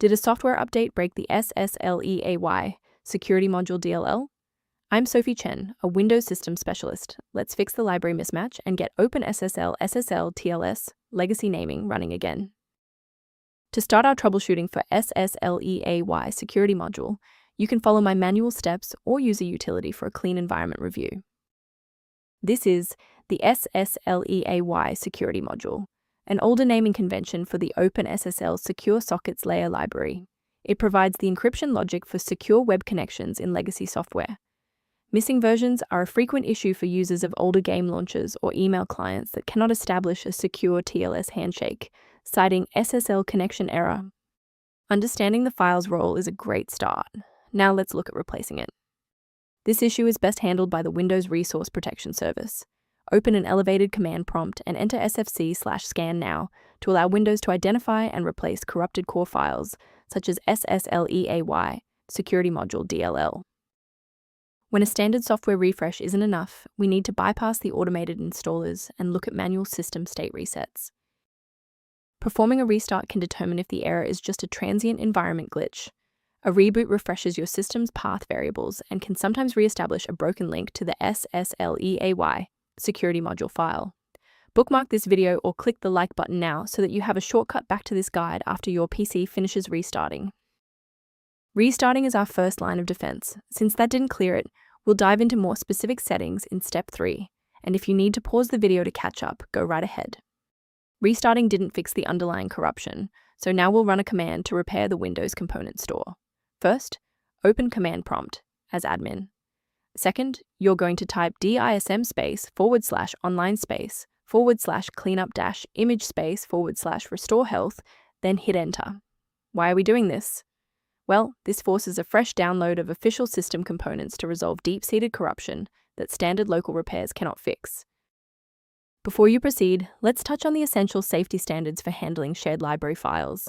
Did a software update break the Ssleay security module DLL? I'm Sophie Chen, a Windows Systems Specialist. Let's fix the library mismatch and get OpenSSL SSL TLS legacy naming running again. To start our troubleshooting for Ssleay security module, you can follow my manual steps or use a utility for a clean environment review. This is the Ssleay security module, an older naming convention for the OpenSSL Secure Sockets Layer library. It provides the encryption logic for secure web connections in legacy software. Missing versions are a frequent issue for users of older game launchers or email clients that cannot establish a secure TLS handshake, citing SSL connection error. Understanding the file's role is a great start. Now let's look at replacing it. This issue is best handled by the Windows Resource Protection Service. Open an elevated command prompt and enter sfc/scannow to allow Windows to identify and replace corrupted core files, such as Ssleay security module DLL. When a standard software refresh isn't enough, we need to bypass the automated installers and look at manual system state resets. Performing a restart can determine if the error is just a transient environment glitch. A reboot refreshes your system's path variables and can sometimes reestablish a broken link to the Ssleay security module file. Bookmark this video or click the like button now so that you have a shortcut back to this guide after your PC finishes restarting. Restarting is our first line of defense. Since that didn't clear it, we'll dive into more specific settings in step 3, and if you need to pause the video to catch up, go right ahead. Restarting didn't fix the underlying corruption, so now we'll run a command to repair the Windows component store. First, open command prompt as admin. Second, you're going to type DISM /online /cleanup -image /restore health, then hit enter. Why are we doing this? Well, this forces a fresh download of official system components to resolve deep-seated corruption that standard local repairs cannot fix. Before you proceed, let's touch on the essential safety standards for handling shared library files.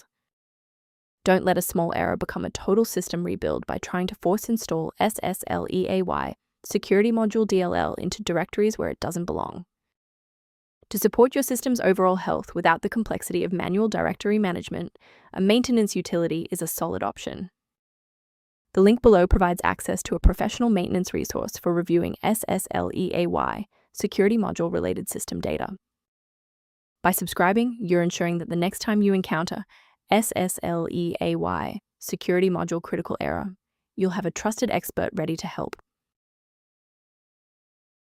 Don't let a small error become a total system rebuild by trying to force install Ssleay security module DLL into directories where it doesn't belong. To support your system's overall health without the complexity of manual directory management, a maintenance utility is a solid option. The link below provides access to a professional maintenance resource for reviewing Ssleay security module related system data. By subscribing, you're ensuring that the next time you encounter Ssleay security module critical error, you'll have a trusted expert ready to help.